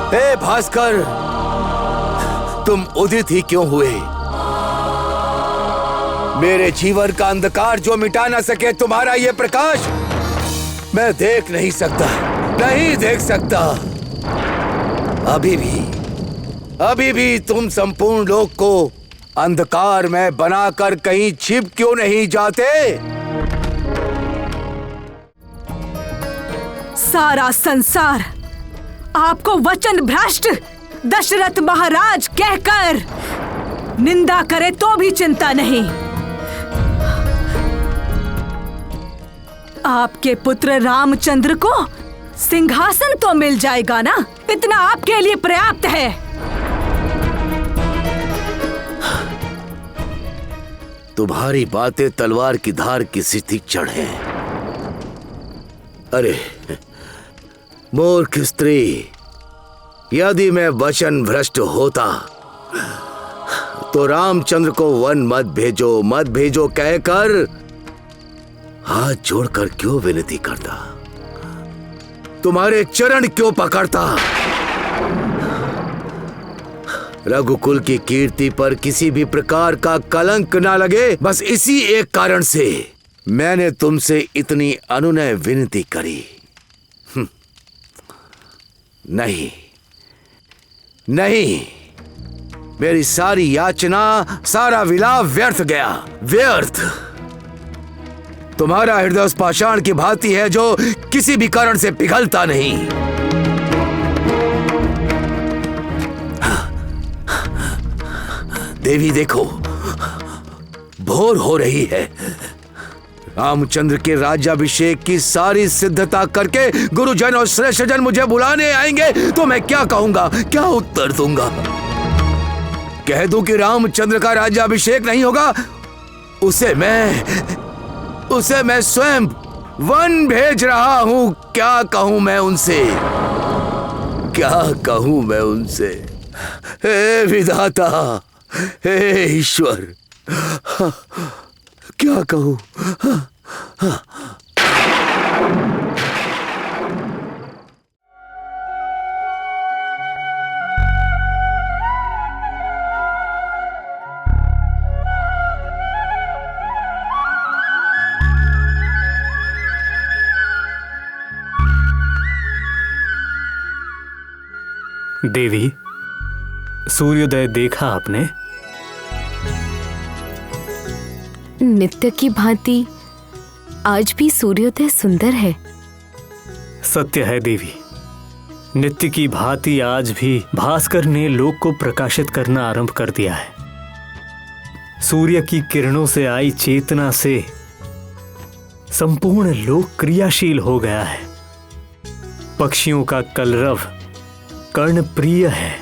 हे भास्कर, तुम उदित ही क्यों हुए? मेरे जीवन का अंधकार जो मिटा ना सके तुम्हारा ये प्रकाश मैं देख नहीं सकता, नहीं देख सकता। अभी भी तुम संपूर्ण लोक को अंधकार में बनाकर कहीं छिप क्यों नहीं जाते? सारा संसार आपको वचन भ्रष्ट दशरथ महाराज कहकर निंदा करे तो भी चिंता नहीं। आपके पुत्र रामचंद्र को सिंहासन तो मिल जाएगा ना, इतना आपके लिए पर्याप्त है। तुम्हारी बातें तलवार की धार की स्थिति चढ़े। अरे मूर्ख स्त्री, यदि मैं वचन भ्रष्ट होता तो रामचंद्र को वन मत भेजो कहकर हाथ जोड़कर क्यों विनती करता, तुम्हारे चरण क्यों पकड़ता? रघुकुल की कीर्ति पर किसी भी प्रकार का कलंक ना लगे, बस इसी एक कारण से मैंने तुमसे इतनी अनुनय विनती करी। नहीं, मेरी सारी याचना, सारा विलाप व्यर्थ गया, व्यर्थ। तुम्हारा हृदय उस पाषाण की भांति है जो किसी भी कारण से पिघलता नहीं। देवी देखो, भोर हो रही है। रामचंद्र के राज्याभिषेक की सारी सिद्धता करके गुरुजन और श्रेष्ठजन मुझे बुलाने आएंगे तो मैं क्या कहूंगा, क्या उत्तर दूंगा? कह दूं कि रामचंद्र का राज्याभिषेक नहीं होगा, उसे मैं स्वयं वन भेज रहा हूं। क्या कहूं मैं उनसे? हे विधाता, हे ईश्वर, क्या कहूं? देवी, सूर्योदय देखा आपने? नित्य की भांति आज भी सूर्योदय सुंदर है। सत्य है देवी, नित्य की भांति आज भी भास्कर ने लोक को प्रकाशित करना आरंभ कर दिया है। सूर्य की किरणों से आई चेतना से संपूर्ण लोक क्रियाशील हो गया है। पक्षियों का कलरव कर्णप्रिय है।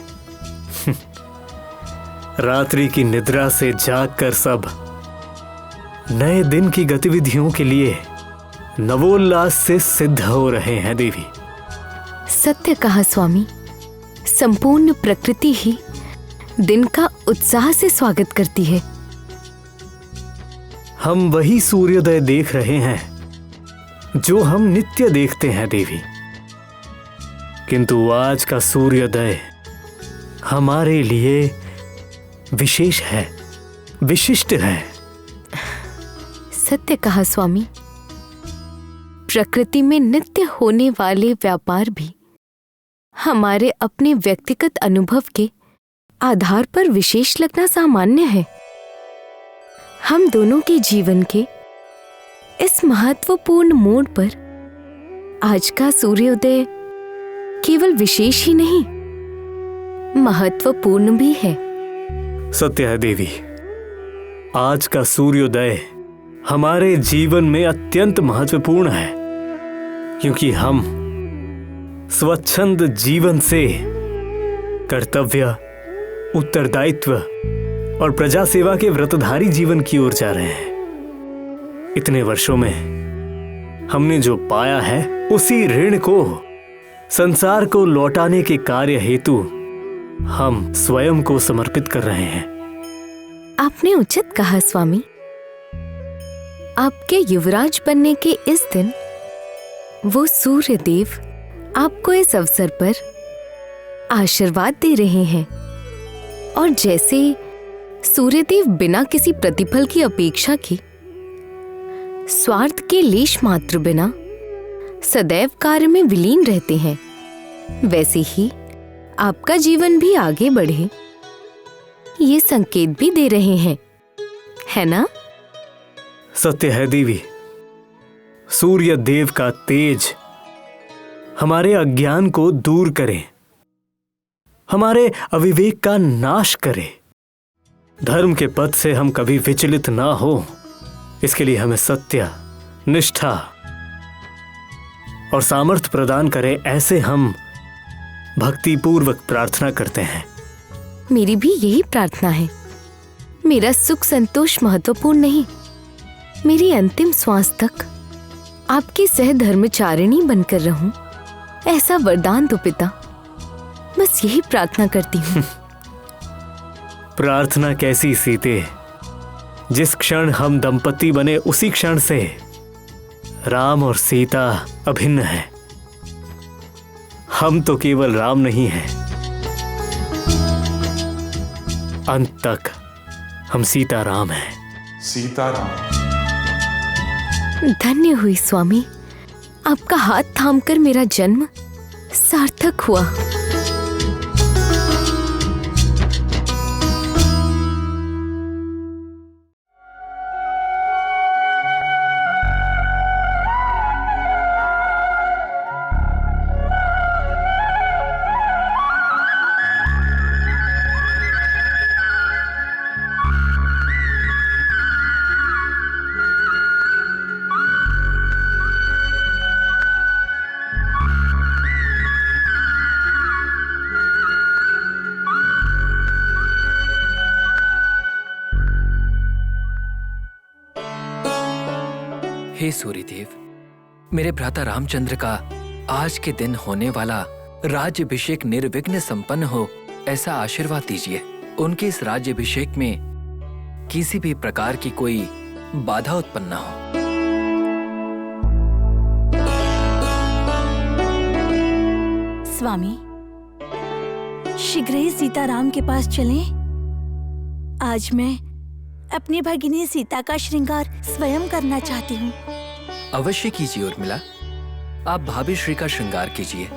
रात्रि की निद्रा से जागकर सब नए दिन की गतिविधियों के लिए नवोल्लास से सिद्ध हो रहे हैं देवी। सत्य कहा स्वामी, संपूर्ण प्रकृति ही दिन का उत्साह से स्वागत करती है। हम वही सूर्योदय देख रहे हैं जो हम नित्य देखते हैं देवी, किंतु आज का सूर्योदय हमारे लिए विशेष है, विशिष्ट है। सत्य कहा स्वामी, प्रकृति में नित्य होने वाले व्यापार भी हमारे अपने व्यक्तिगत अनुभव के आधार पर विशेष लगना सामान्य है। हम दोनों के जीवन के इस महत्वपूर्ण मोड़ पर आज का सूर्योदय केवल विशेष ही नहीं, महत्वपूर्ण भी है। सत्य है देवी, आज का सूर्योदय हमारे जीवन में अत्यंत महत्वपूर्ण है, क्योंकि हम स्वच्छंद जीवन से कर्तव्य, उत्तरदायित्व और प्रजा सेवा के व्रतधारी जीवन की ओर जा रहे हैं। इतने वर्षों में हमने जो पाया है उसी ऋण को संसार को लौटाने के कार्य हेतु हम स्वयं को समर्पित कर रहे हैं। आपने उचित कहा स्वामी। आपके युवराज बनने के इस दिन वो सूर्य देव आपको इस अवसर पर आशीर्वाद दे रहे हैं। और जैसे सूर्यदेव बिना किसी प्रतिफल की अपेक्षा की, स्वार्थ के लेश मात्र बिना सदैव कार्य में विलीन रहते हैं, वैसे ही आपका जीवन भी आगे बढ़े, ये संकेत भी दे रहे हैं, है ना? सत्य है देवी। सूर्य देव का तेज हमारे अज्ञान को दूर करे, हमारे अविवेक का नाश करे, धर्म के पथ से हम कभी विचलित ना हो, इसके लिए हमें सत्य, निष्ठा और सामर्थ्य प्रदान करे, ऐसे हम भक्तिपूर्वक प्रार्थना करते हैं। मेरी भी यही प्रार्थना है। मेरा सुख संतोष महत्वपूर्ण नहीं, मेरी अंतिम श्वास तक आपकी सहधर्मचारिणी बनकर रहूं, ऐसा वरदान दो पिता। बस यही प्रार्थना करती हूँ। प्रार्थना कैसी सीते, जिस क्षण हम दंपति बने उसी क्षण से राम और सीता अभिन्न है। हम तो केवल राम नहीं हैं, अंत तक हम सीताराम हैं। सीताराम। धन्य हुई स्वामी, आपका हाथ थामकर मेरा जन्म सार्थक हुआ। हे सूर्यदेव, मेरे भ्राता रामचंद्र का आज के दिन होने वाला राज्याभिषेक निर्विघ्न संपन्न हो, ऐसा आशीर्वाद दीजिए। उनके इस राज्याभिषेक में किसी भी प्रकार की कोई बाधा उत्पन्न न हो। स्वामी, शीघ्र ही सीताराम के पास चलें। आज मैं अपनी भगिनी सीता का श्रृंगार स्वयं करना चाहती हूँ। अवश्य कीजिए उर्मिला, आप भाभी श्री का श्रृंगार कीजिए,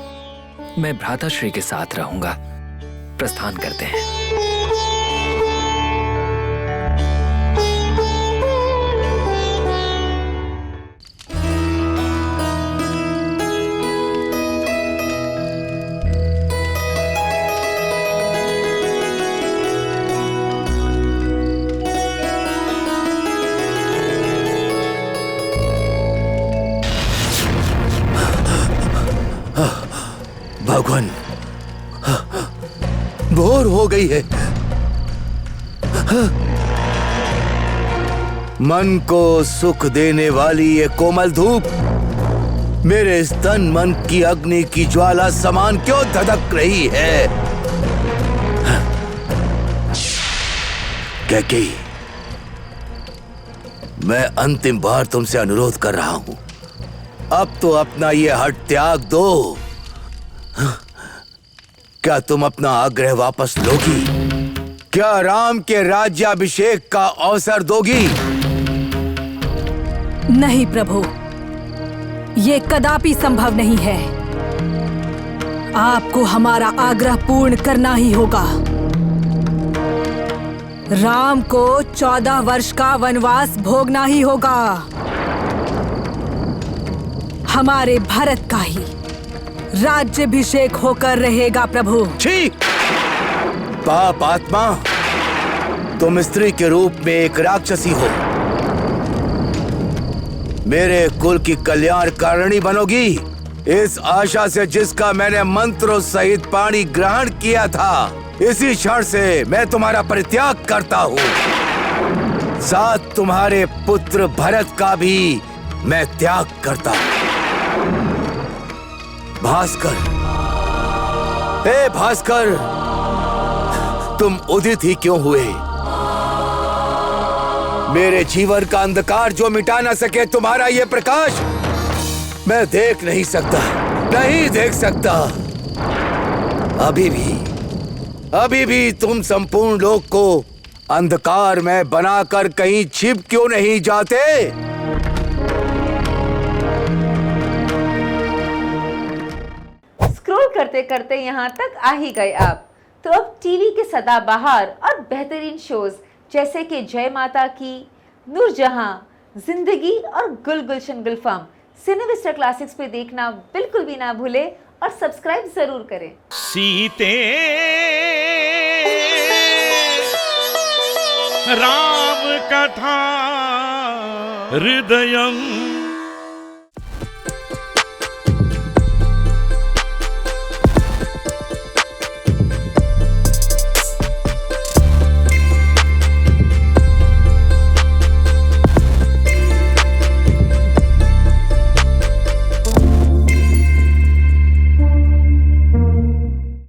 मैं भ्राता श्री के साथ रहूंगा। प्रस्थान करते हैं। भगवान, भोर हो गई है। मन को सुख देने वाली ये कोमल धूप मेरे इस तन मन की अग्नि की ज्वाला समान क्यों धधक रही है? कैकेयी, मैं अंतिम बार तुमसे अनुरोध कर रहा हूं, अब तो अपना ये हठ त्याग दो। क्या तुम अपना आग्रह वापस लोगी? क्या राम के राज्याभिषेक का अवसर दोगी? नहीं प्रभु, ये कदापि संभव नहीं है। आपको हमारा आग्रह पूर्ण करना ही होगा। राम को 14 वर्ष का वनवास भोगना ही होगा। हमारे भरत का ही राज्याभिषेक होकर रहेगा प्रभु। छी! पाप आत्मा, तुम स्त्री के रूप में एक राक्षसी हो। मेरे कुल की कल्याणकारिणी बनोगी, इस आशा से जिसका मैंने मंत्रों सहित पानी ग्रहण किया था, इसी क्षण से मैं तुम्हारा परित्याग करता हूँ। साथ तुम्हारे पुत्र भरत का भी मैं त्याग करता हूँ। भास्कर, हे भास्कर, तुम उदित ही क्यों हुए? मेरे जीवन का अंधकार जो मिटा ना सके तुम्हारा ये प्रकाश मैं देख नहीं सकता, नहीं देख सकता। अभी भी तुम संपूर्ण लोक को अंधकार में बनाकर कहीं छिप क्यों नहीं जाते? स्क्रॉल करते करते यहाँ तक आ ही गए आप, तो अब टीवी के सदाबहार और बेहतरीन शोज जैसे कि जय माता की, नूरजहां, जिंदगी और गुल गुलशन गुलफाम सिनेविस्टा क्लासिक्स पे देखना बिल्कुल भी ना भूले और सब्सक्राइब जरूर करें। सीते राम कथा हृदयम्